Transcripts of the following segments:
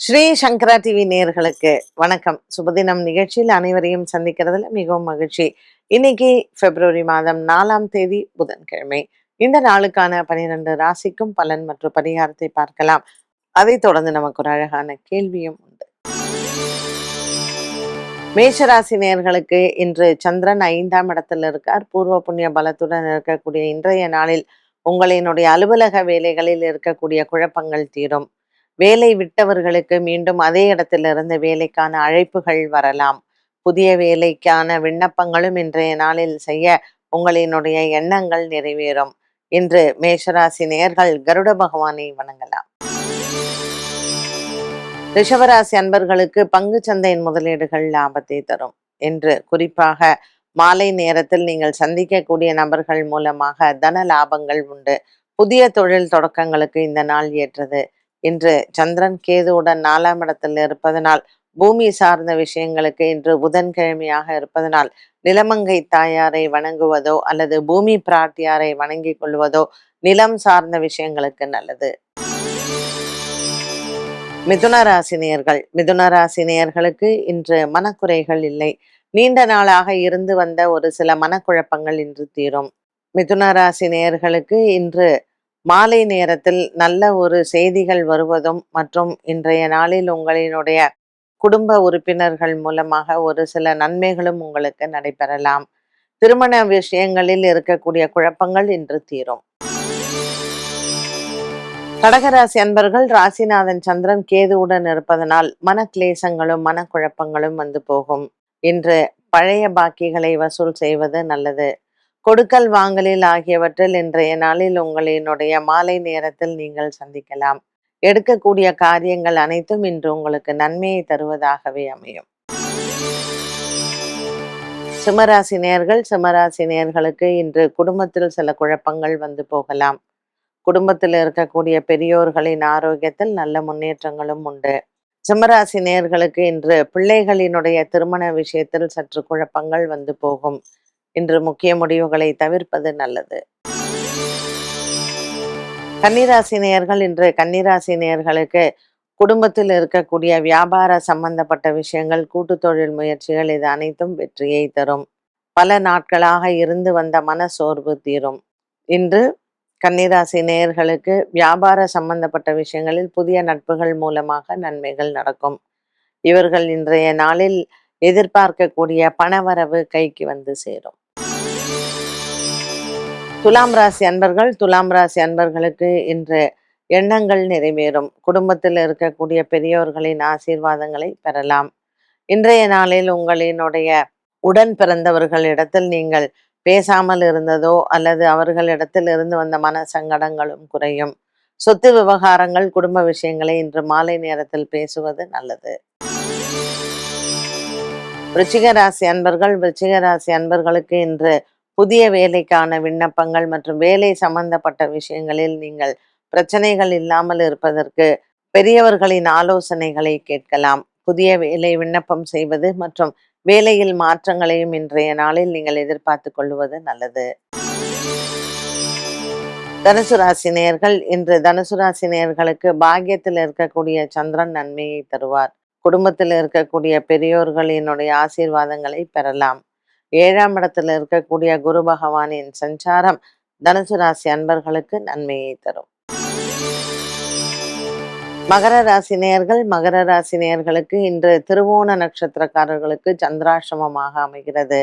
ஸ்ரீ சங்கரா TV நேயர்களுக்கு வணக்கம். சுபதினம் நிகழ்ச்சியில் அனைவரையும் சந்திக்கிறதுல மிகவும் மகிழ்ச்சி. இன்னைக்கு பிப்ரவரி மாதம் 4ஆம் தேதி புதன்கிழமை. இந்த நாளுக்கான 12 ராசிக்கும் பலன் மற்றும் பரிகாரத்தை பார்க்கலாம். அதைத் தொடர்ந்து நமக்கு ஒரு அழகான கேள்வியும் உண்டு. மேஷராசி நேயர்களுக்கு இன்று சந்திரன் 5ஆம் இடத்தில் இருக்கார். பூர்வ புண்ணிய பலத்துடன் இருக்கக்கூடிய இன்றைய நாளில் உங்களினுடைய அலுவலக வேலைகளில் இருக்கக்கூடிய குழப்பங்கள் தீரும். வேலை விட்டவர்களுக்கு மீண்டும் அதே இடத்திலிருந்து வேலைக்கான அழைப்புகள் வரலாம். புதிய வேலைக்கான விண்ணப்பங்களும் இன்றைய நாளில் செய்ய உங்களினுடைய எண்ணங்கள் நிறைவேறும். இன்று மேஷராசி நேயர்கள் கருட பகவானை வணங்கலாம். ரிஷபராசி அன்பர்களுக்கு பங்கு சந்தையின் முதலீடுகள் லாபத்தை தரும். என்று குறிப்பாக மாலை நேரத்தில் நீங்கள் சந்திக்கக்கூடிய நபர்கள் மூலமாக தன லாபங்கள் உண்டு. புதிய தொழில் தொடக்கங்களுக்கு இந்த நாள் ஏற்றது. இன்று சந்திரன் கேதுவுடன் 4ஆம் இடத்தில் இருப்பதனால் பூமி சார்ந்த விஷயங்களுக்கு இன்று புதன்கிழமையாக இருப்பதனால் நிலமங்கை தாயாரை வணங்குவதோ அல்லது பூமி பிராட்டியாரை வணங்கிக் கொள்வதோ நிலம் சார்ந்த விஷயங்களுக்கு நல்லது. மிதுன ராசினியர்களுக்கு இன்று மனக்குறைகள் இல்லை. நீண்ட நாளாக இருந்து வந்த ஒரு சில மனக்குழப்பங்கள் இன்று தீரும். மிதுன ராசினியர்களுக்கு இன்று மாலை நேரத்தில் நல்ல ஒரு செய்திகள் வருவதும் மற்றும் இன்றைய நாளில் உங்களினுடைய குடும்ப உறுப்பினர்கள் மூலமாக ஒரு சில நன்மைகளும் உங்களுக்கு நடைபெறலாம். திருமண விஷயங்களில் இருக்கக்கூடிய குழப்பங்கள் இன்று தீரும். கடகராசி அன்பர்கள் ராசிநாதன் சந்திரன் கேதுவுடன் இருப்பதனால் மனக்லேசங்களும் மனக்குழப்பங்களும் வந்து போகும். இன்று பழைய பாக்கிகளை வசூல் செய்வது நல்லது. கொடுக்கல் வாங்கலில் ஆகியவற்றில் இன்றைய நாளில் உங்களினுடைய மாலை நேரத்தில் நீங்கள் சந்திக்கலாம். எடுக்கக்கூடிய காரியங்கள் அனைத்தும் இன்று உங்களுக்கு நன்மையை தருவதாகவே அமையும். சிம்மராசி நேயர்களுக்கு இன்று குடும்பத்தில் சில குழப்பங்கள் வந்து போகலாம். குடும்பத்தில் இருக்கக்கூடிய பெரியோர்களின் ஆரோக்கியத்தில் நல்ல முன்னேற்றங்களும் உண்டு. சிம்மராசி நேயர்களுக்கு இன்று பிள்ளைகளினுடைய திருமண விஷயத்தில் சற்று குழப்பங்கள் வந்து போகும். இன்று முக்கிய முடிவுகளை தவிர்ப்பது நல்லது. கன்னிராசி நேயர்களுக்கு குடும்பத்தில் இருக்கக்கூடிய வியாபார சம்பந்தப்பட்ட விஷயங்கள், கூட்டு தொழில் முயற்சிகள் இது அனைத்தும் வெற்றியை தரும். பல நாட்களாக இருந்து வந்த மன சோர்வு தீரும். இன்று கன்னிராசி நேயர்களுக்கு வியாபார சம்பந்தப்பட்ட விஷயங்களில் புதிய நட்புகள் மூலமாக நன்மைகள் நடக்கும். இவர்கள் இன்றைய நாளில் எதிர்பார்க்கக்கூடிய பணவரவு கைக்கு வந்து சேரும். துலாம் ராசி அன்பர்களுக்கு இன்று எண்ணங்கள் நிறைவேறும். குடும்பத்தில் இருக்கக்கூடிய பெரியோர்களின் ஆசீர்வாதங்களை பெறலாம். இன்றைய நாளில் உங்களினுடைய உடன் பிறந்தவர்களிடத்தில் நீங்கள் பேசாமல் இருந்ததோ அல்லது அவர்களிடத்தில் இருந்து வந்த மன சங்கடங்களும் குறையும். சொத்து விவகாரங்கள், குடும்ப விஷயங்களை இன்று மாலை நேரத்தில் பேசுவது நல்லது. விருச்சிக ராசி அன்பர்களுக்கு இன்று புதிய வேலைக்கான விண்ணப்பங்கள் மற்றும் வேலை சம்பந்தப்பட்ட விஷயங்களில் நீங்கள் பிரச்சனைகள் இல்லாமல் இருப்பதற்கு பெரியவர்களின் ஆலோசனைகளை கேட்கலாம். புதிய வேலை விண்ணப்பம் செய்வது மற்றும் வேலையில் மாற்றங்களையும் இன்றைய நாளில் நீங்கள் எதிர்பார்த்து கொள்வது நல்லது. தனுசு ராசி நேயர்களுக்கு பாக்கியத்தில் இருக்கக்கூடிய சந்திரன் நன்மையை தருவார். குடும்பத்தில் இருக்கக்கூடிய பெரியோர்களினுடைய ஆசீர்வாதங்களை பெறலாம். 7ஆம் இடத்தில் இருக்கக்கூடிய குரு பகவானின் சஞ்சாரம் தனுசு ராசி அன்பர்களுக்கு நன்மையை தரும். மகர ராசி நேயர்களுக்கு இன்று திருவோண நட்சத்திரக்காரர்களுக்கு சந்திராசிரமமாக அமைகிறது.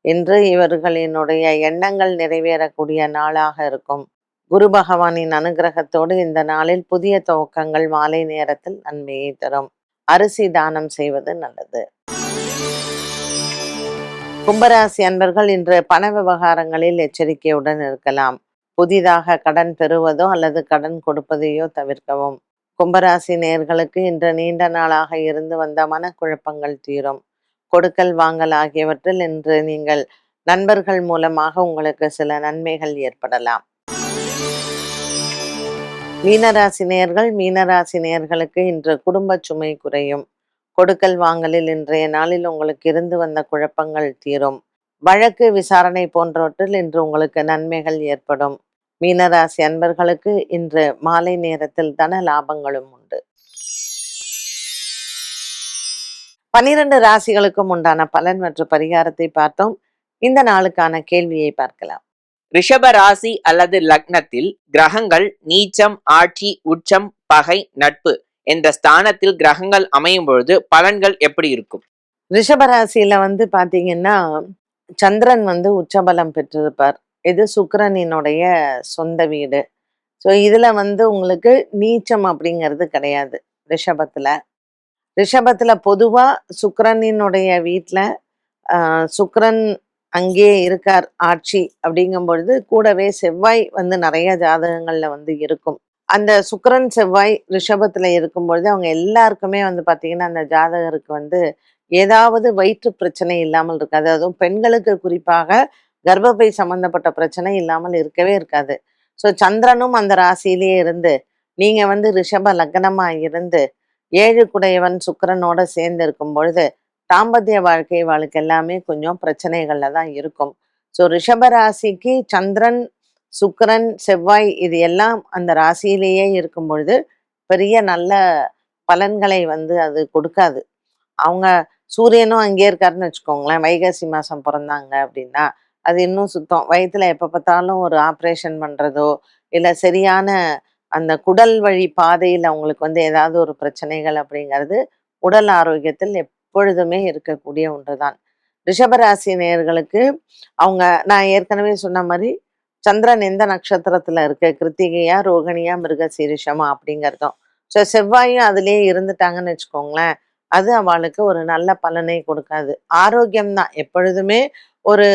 இன்று இவர்களினுடைய எண்ணங்கள் நிறைவேறக்கூடிய நாளாக இருக்கும். குரு பகவானின் அனுகிரகத்தோடு இந்த நாளில் புதிய துவக்கங்கள் மாலை நேரத்தில் நன்மையை தரும். அரிசி தானம் செய்வது நல்லது. கும்பராசி அன்பர்கள் இன்று பண விவகாரங்களில் எச்சரிக்கையுடன் இருக்கலாம். புதிதாக கடன் பெறுவதோ அல்லது கடன் கொடுப்பதையோ தவிர்க்கவும். கும்பராசி நேயர்களுக்கு இன்று நீண்ட நாளாக இருந்து வந்த மனக்குழப்பங்கள் தீரும். கொடுக்கல் வாங்கல் ஆகியவற்றில் இன்று நீங்கள் நண்பர்கள் மூலமாக உங்களுக்கு சில நன்மைகள் ஏற்படலாம். மீனராசி நேயர்களுக்கு இன்று குடும்ப சுமை குறையும். கொடுக்கல் வாங்கலில் இன்றைய நாளில் உங்களுக்கு இருந்து வந்த குழப்பங்கள் தீரும். வழக்கு விசாரணை போன்றவற்றில் இன்று உங்களுக்கு நன்மைகள் ஏற்படும். மீனராசி அன்பர்களுக்கு இன்று மாலை நேரத்தில் தன லாபங்களும் உண்டு. 12 ராசிகளுக்கும் உண்டான பலன் மற்றும் பரிகாரத்தை பார்த்தோம். இந்த நாளுக்கான கேள்வியை பார்க்கலாம். ரிஷப ராசி அல்லது லக்னத்தில் கிரகங்கள் நீச்சம், ஆட்சி, உச்சம், பகை, நட்பு என்ற ஸ்தானத்தில் கிரகங்கள் அமையும் பொழுது பலன்கள் எப்படி இருக்கும்? ரிஷப ராசியில பாத்தீங்கன்னா, சந்திரன் உச்சபலம் பெற்றிருப்பார். இது சுக்கிரனினுடைய சொந்த வீடு. ஸோ இதுல உங்களுக்கு நீச்சம் அப்படிங்கிறது கிடையாது ரிஷபத்துல. ரிஷபத்துல பொதுவா சுக்கிரனினுடைய வீட்ல சுக்கிரன் அங்கேயே இருக்கார் ஆட்சி அப்படிங்கும் பொழுது, கூடவே செவ்வாய் நிறைய ஜாதகங்கள்ல இருக்கும். அந்த சுக்கிரன் செவ்வாய் ரிஷபத்துல இருக்கும் பொழுது அவங்க எல்லாருக்குமே பாத்தீங்கன்னா, அந்த ஜாதகருக்கு ஏதாவது வயிற்று பிரச்சனை இல்லாமல் இருக்காது. அதுவும் பெண்களுக்கு குறிப்பாக கர்ப்பப்பை சம்பந்தப்பட்ட பிரச்சனை இல்லாமல் இருக்கவே இருக்காது. ஸோ சந்திரனும் அந்த ராசியிலேயே இருந்து, நீங்க ரிஷப லக்னமா இருந்து 7 குடையவன் சுக்கிரனோட சேர்ந்து இருக்கும் பொழுது, தாம்பத்திய வாழ்க்கை வாழ்க்கை எல்லாமே கொஞ்சம் பிரச்சனைகள்ல தான் இருக்கும். ஸோ ரிஷப ராசிக்கு சந்திரன், சுக்கிரன், செவ்வாய் இது எல்லாம் அந்த ராசியிலேயே இருக்கும் பொழுது பெரிய நல்ல பலன்களை அது கொடுக்காது. அவங்க சூரியனும் அங்கேயே இருக்காருன்னு வச்சுக்கோங்களேன். வைகாசி மாசம் பிறந்தாங்க அப்படின்னா, அது இன்னும் சுத்தம். வயித்துல எப்ப பார்த்தாலும் ஒரு ஆப்ரேஷன் பண்றதோ, இல்ல சரியான அந்த குடல் வழி பாதையில் அவங்களுக்கு ஏதாவது ஒரு பிரச்சனைகள் அப்படிங்கிறது உடல் ஆரோக்கியத்தில் எப்பொழுதுமே இருக்கக்கூடிய ஒன்றுதான். ரிஷபராசி நேயர்களுக்கு அவங்க நான் ஏற்கனவே சொன்ன மாதிரி சந்திரன் எந்த நட்சத்திரத்துல இருக்கு, கிருத்திகையா, ரோகிணியா, மிருகசீரிஷமா அப்படிங்கிறதும். ஸோ செவ்வாயும் அதுலயே இருந்துட்டாங்கன்னு வச்சுக்கோங்களேன், அது அவளுக்கு ஒரு நல்ல பலனை கொடுக்காது. ஆரோக்கியம்தான் எப்பொழுதுமே ஒரு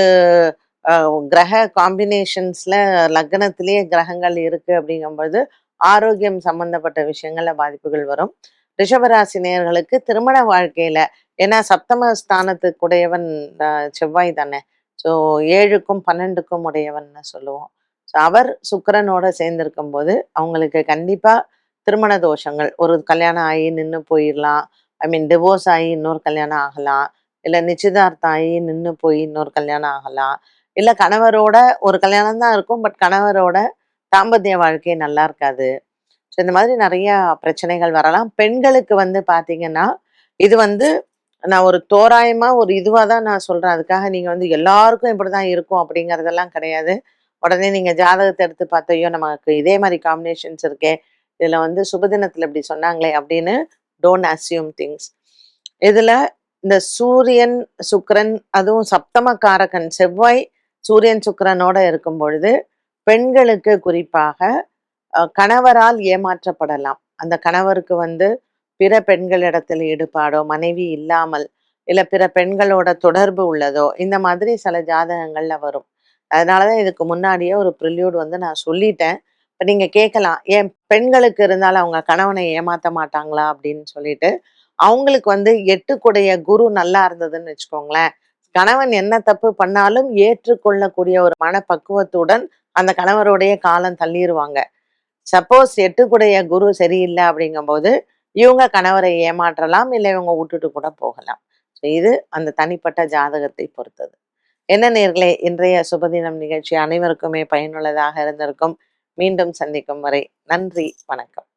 கிரக காம்பினேஷன்ஸ்ல லக்னத்திலேயே கிரகங்கள் இருக்கு அப்படிங்கும்போது ஆரோக்கியம் சம்பந்தப்பட்ட விஷயங்கள்ல பாதிப்புகள் வரும். ரிஷபராசி நேயர்களுக்கு திருமண வாழ்க்கையில, ஏன்னா சப்தம ஸ்தானத்துக்குடையவன் செவ்வாய் தானே. ஸோ 7க்கும் 12க்கும் உடையவன்னு சொல்லுவோம். ஸோ அவர் சுக்கிரனோட சேர்ந்திருக்கும் போது அவங்களுக்கு கண்டிப்பா திருமண தோஷங்கள், ஒரு கல்யாணம் ஆகி நின்று போயிடலாம். டிவோர்ஸ் ஆகி இன்னொரு கல்யாணம் ஆகலாம். இல்லை நிச்சயதார்த்தம் ஆகி நின்று போய் இன்னொரு கல்யாணம் ஆகலாம். இல்லை கணவரோட ஒரு கல்யாணம் தான் இருக்கும், பட் கணவரோட தாம்பத்திய வாழ்க்கை நல்லா இருக்காது. ஸோ இந்த மாதிரி நிறைய பிரச்சனைகள் வரலாம். பெண்களுக்கு பார்த்தீங்கன்னா, இது நான் ஒரு தோராயமா ஒரு இதுவாக தான் நான் சொல்றேன். அதுக்காக நீங்க எல்லாருக்கும் இப்படிதான் இருக்கும் அப்படிங்கிறதெல்லாம் கிடையாது. உடனே நீங்க ஜாதகத்தை எடுத்து பார்த்து, ஐயோ நமக்கு இதே மாதிரி காம்பினேஷன்ஸ் இருக்கே, இதுல சுபதினத்துல இப்படி சொன்னாங்களே அப்படின்னு டோன்ட் அசியூம் திங்ஸ். இதுல இந்த சூரியன் சுக்கிரன், அதுவும் சப்தம காரகன் செவ்வாய் சூரியன் சுக்கிரனோட இருக்கும் பொழுது பெண்களுக்கு குறிப்பாக கணவரால் ஏமாற்றப்படலாம். அந்த கணவருக்கு பிற பெண்களிடத்தில் ஈடுபாடோ, மனைவி இல்லாமல், இல்ல பிற பெண்களோட தொடர்பு உள்ளதோ, இந்த மாதிரி சில ஜாதகங்கள்ல வரும். அதனாலதான் இதுக்கு முன்னாடியே ஒரு ப்ரில்யூட் நான் சொல்லிட்டேன். இப்ப நீங்க கேட்கலாம், ஏன் பெண்களுக்கு இருந்தாலும் அவங்க கணவனை ஏமாத்த மாட்டாங்களா அப்படின்னு சொல்லிட்டு. அவங்களுக்கு 8 குடைய குரு நல்லா இருந்ததுன்னு வச்சுக்கோங்களேன், கணவன் என்ன தப்பு பண்ணாலும் ஏற்றுக்கொள்ளக்கூடிய ஒரு மனப்பக்குவத்துடன் அந்த கணவருடைய காலம் தள்ளிடுவாங்க. சப்போஸ் 8 குடைய குரு சரியில்லை அப்படிங்கும்போது இவங்க கணவரை ஏமாற்றலாம், இல்லை இவங்க விட்டுட்டு கூட போகலாம். ஸோ இது அந்த தனிப்பட்ட ஜாதகத்தை பொறுத்தது. என்ன நேயர்களே, இன்றைய சுபதினம் நிகழ்ச்சி அனைவருக்குமே பயனுள்ளதாக இருந்திருக்கும். மீண்டும் சந்திக்கும் வரை நன்றி, வணக்கம்.